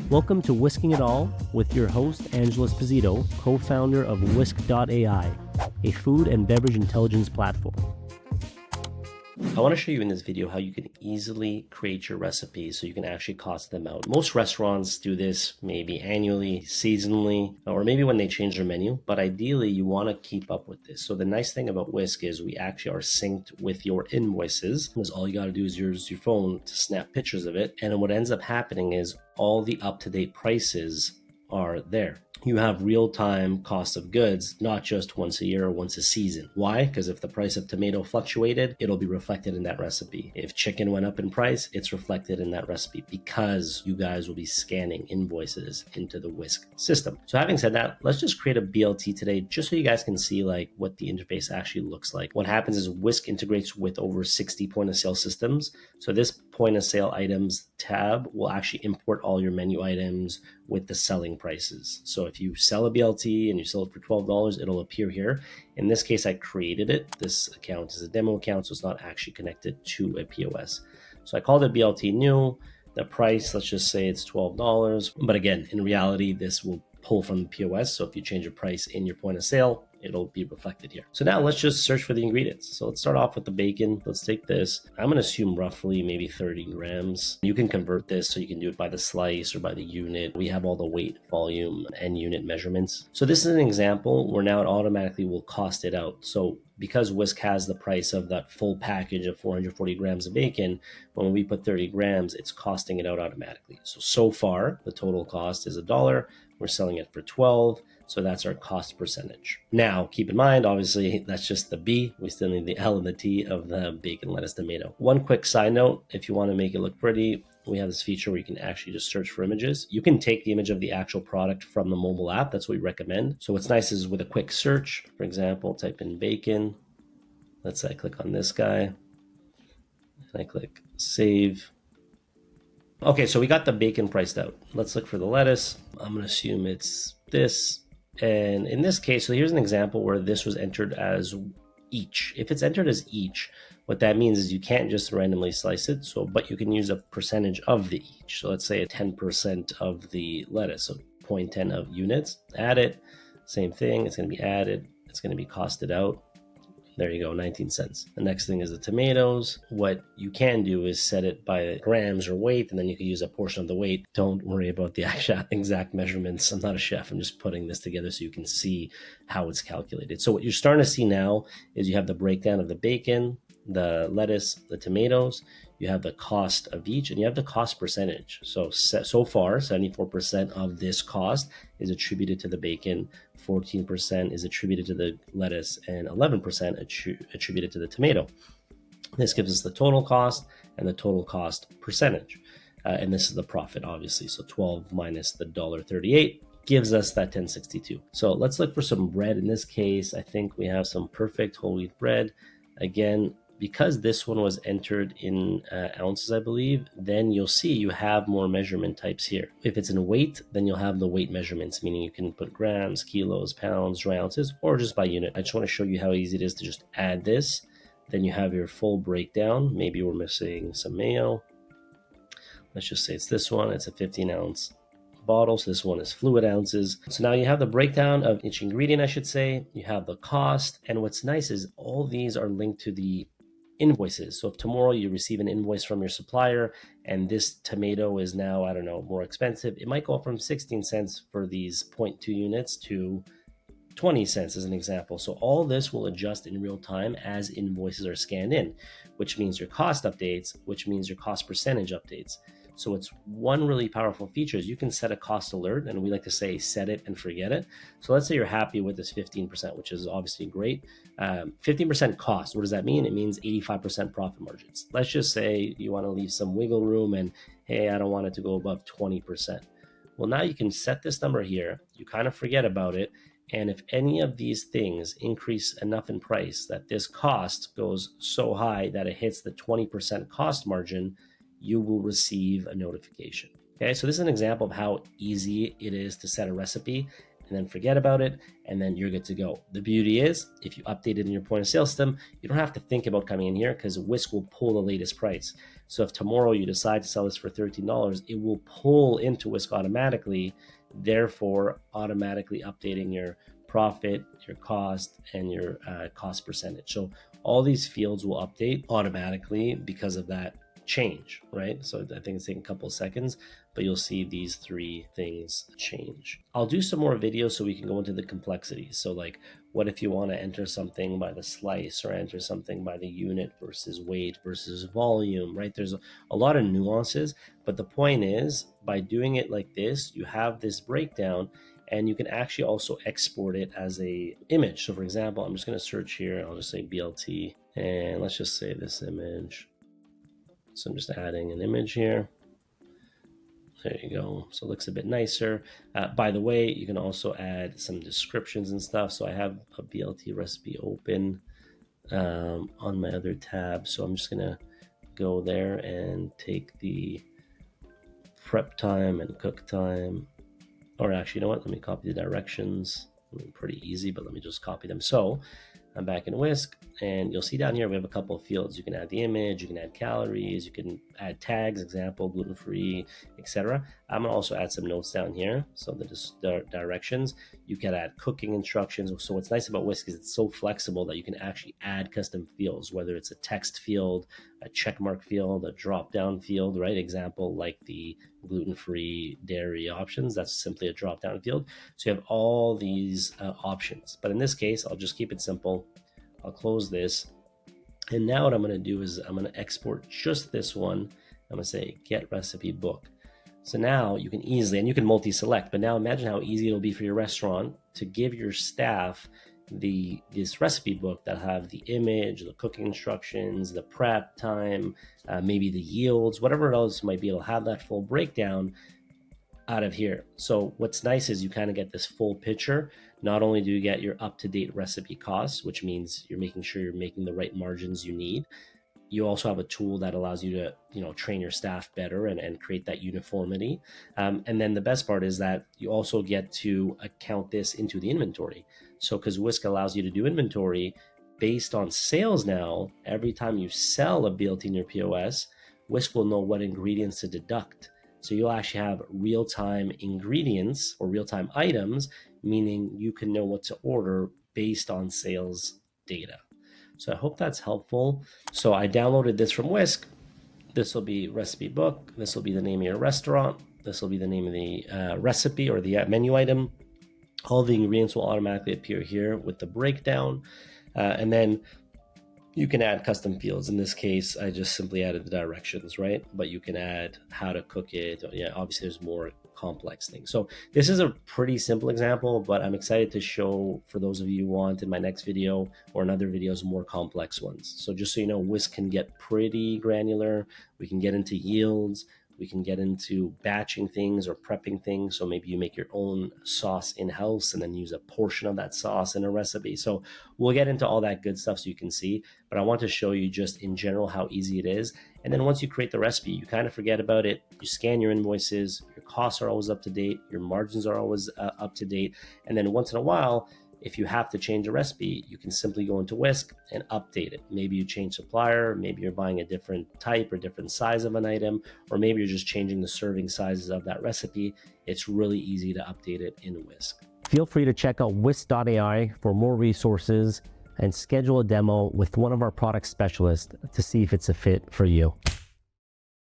Welcome to Whisking It All with your host, Angelo Esposito, co-founder of Wisk.ai, a food and beverage intelligence platform. I want to show you in this video how you can easily create your recipes so you can actually cost them out. Most restaurants do this maybe annually, seasonally, or maybe when they change their menu, but ideally you want to keep up with this. So the nice thing about Wisk is we actually are synced with your invoices, because all you got to do is use your phone to snap pictures of it. And what ends up happening is all the up-to-date prices are there. You have real-time cost of goods, not just once a year or once a season. Why? Because if the price of tomato fluctuated, it'll be reflected in that recipe. If chicken went up in price, it's reflected in that recipe because you guys will be scanning invoices into the Wisk system. So having said that, let's just create a BLT today just so you guys can see like what the interface actually looks like. What happens is Wisk integrates with over 60 point of sale systems. So this point of sale items tab will actually import all your menu items with the selling prices. So if you sell a BLT and you sell it for $12, it'll appear here. In this case, I created it. This account is a demo account, so it's not actually connected to a POS. So I called it BLT new. The price, let's just say it's $12. But again, in reality, this will pull from the POS. So if you change your price in your point of sale, it'll be reflected here. So now let's just search for the ingredients. So let's start off with the bacon. Let's take this. I'm going to assume roughly maybe 30 grams. You can convert this so you can do it by the slice or by the unit. We have all the weight, volume, and unit measurements. So this is an example where now it automatically will cost it out. So because Wisk has the price of that full package of 440 grams of bacon, when we put 30 grams, it's costing it out automatically. So far, the total cost is $1. We're selling it for 12. So that's our cost percentage. Now, keep in mind, obviously, that's just the B. We still need the L and the T of the bacon, lettuce, tomato. One quick side note, if you want to make it look pretty, we have this feature where you can actually just search for images. You can take the image of the actual product from the mobile app. That's what we recommend. So what's nice is with a quick search, for example, type in bacon. Let's say I click on this guy and I click save. Okay, so we got the bacon priced out. Let's look for the lettuce. I'm going to assume it's this. And in this case, so here's an example where this was entered as each. If it's entered as each, what that means is you can't just randomly slice it. But you can use a percentage of the each. So let's say a 10% of the lettuce, so 0.10 of units. Add it, same thing. It's going to be added. It's going to be costed out. There you go, 19 cents. The next thing is the tomatoes. What you can do is set it by grams or weight, and then you can use a portion of the weight. Don't worry about the exact measurements. I'm not a chef. I'm just putting this together so you can see how it's calculated. So what you're starting to see now is you have the breakdown of the bacon, the lettuce, the tomatoes. You have the cost of each, and you have the cost percentage. So far, 74% of this cost is attributed to the bacon, 14% is attributed to the lettuce, and 11% attributed to the tomato. This gives us the total cost and the total cost percentage. And this is the profit, obviously. So 12 minus the $1.38 gives us that 1062. So let's look for some bread. In this case, I think we have some perfect whole wheat bread. Again, because this one was entered in ounces, I believe, then you'll see you have more measurement types here. If it's in weight, then you'll have the weight measurements, meaning you can put grams, kilos, pounds, dry ounces, or just by unit. I just want to show you how easy it is to just add this. Then you have your full breakdown. Maybe we're missing some mayo. Let's just say it's this one. It's a 15-ounce bottle. So this one is fluid ounces. So now you have the breakdown of each ingredient, I should say. You have the cost. And what's nice is all these are linked to the invoices. So if tomorrow you receive an invoice from your supplier and this tomato is now, I don't know, more expensive, it might go from 16 cents for these 0.2 units to 20 cents as an example. So all this will adjust in real time as invoices are scanned in, which means your cost updates, which means your cost percentage updates. So it's one really powerful feature is you can set a cost alert, and we like to say set it and forget it. So let's say you're happy with this 15%, which is obviously great. 15% cost, what does that mean? It means 85% profit margins. Let's just say you want to leave some wiggle room and, hey, I don't want it to go above 20%. Well, now you can set this number here. You kind of forget about it. And if any of these things increase enough in price that this cost goes so high that it hits the 20% cost margin, you will receive a notification. Okay, so this is an example of how easy it is to set a recipe. and then forget about it, and then you're good to go. The beauty is, if you update it in your point of sale system, you don't have to think about coming in here because Wisk will pull the latest price. So if tomorrow you decide to sell this for $13, it will pull into Wisk automatically, therefore automatically updating your profit, your cost, and your cost percentage. So all these fields will update automatically because of that change, right? So I think it's taking a couple of seconds, but you'll see these three things change. I'll do some more videos so we can go into the complexities. So like, what if you want to enter something by the slice or enter something by the unit versus weight versus volume, right? There's a lot of nuances, but the point is, by doing it like this, you have this breakdown, and you can actually also export it as a image. So for example, I'm just going to search here. I'll just say BLT, and let's just say this image. So I'm just adding an image here. There you go. So it looks a bit nicer. By the way, you can also add some descriptions and stuff. So I have a BLT recipe open on my other tab. So I'm just going to go there and take the prep time and cook time. Or actually, you know what? Let me copy the directions. Pretty easy, but let me just copy them. So I'm back in Wisk, and you'll see down here we have a couple of fields. You can add the image, you can add calories, you can add tags, example, gluten-free, etc. I'm gonna also add some notes down here. So the directions, you can add cooking instructions. So what's nice about Wisk is it's so flexible that you can actually add custom fields, whether it's a text field, a checkmark field, a drop-down field, right? Example, like the gluten-free dairy options, that's simply a drop-down field. So you have all these options, but in this case, I'll just keep it simple. I'll close this, and now what I'm going to do is I'm going to export just this one. I'm going to say get recipe book. So now you can easily, and you can multi-select, but now imagine how easy it'll be for your restaurant to give your staff this recipe book that have the image, the cooking instructions, the prep time, maybe the yields, whatever else might be. It'll have that full breakdown out of here. So what's nice is you kind of get this full picture. Not only do you get your up-to-date recipe costs, which means you're making sure you're making the right margins you need, you also have a tool that allows you to train your staff better and create that uniformity. And then the best part is that you also get to account this into the inventory. So because Wisk allows you to do inventory based on sales now, every time you sell a BLT in your POS, Wisk will know what ingredients to deduct. So you'll actually have real-time ingredients or real-time items, meaning you can know what to order based on sales data. So I hope that's helpful. So I downloaded this from Wisk. This will be recipe book. This will be the name of your restaurant. This will be the name of the recipe or the menu item. All the ingredients will automatically appear here with the breakdown. And then you can add custom fields. In this case, I just simply added the directions, right? But you can add how to cook it. Yeah, obviously there's more complex things. So this is a pretty simple example, but I'm excited to show, for those of you who want, in my next video or in other videos, more complex ones. So just so you know, Wisk can get pretty granular. We can get into yields. We can get into batching things or prepping things. So maybe you make your own sauce in-house and then use a portion of that sauce in a recipe. So we'll get into all that good stuff so you can see, but I want to show you just in general how easy it is. And then once you create the recipe, you kind of forget about it. You scan your invoices, your costs are always up to date, your margins are always up to date. And then once in a while, if you have to change a recipe, you can simply go into Wisk and update it. Maybe you change supplier, maybe you're buying a different type or different size of an item, or maybe you're just changing the serving sizes of that recipe. It's really easy to update it in Wisk. Feel free to check out Wisk.ai for more resources and schedule a demo with one of our product specialists to see if it's a fit for you.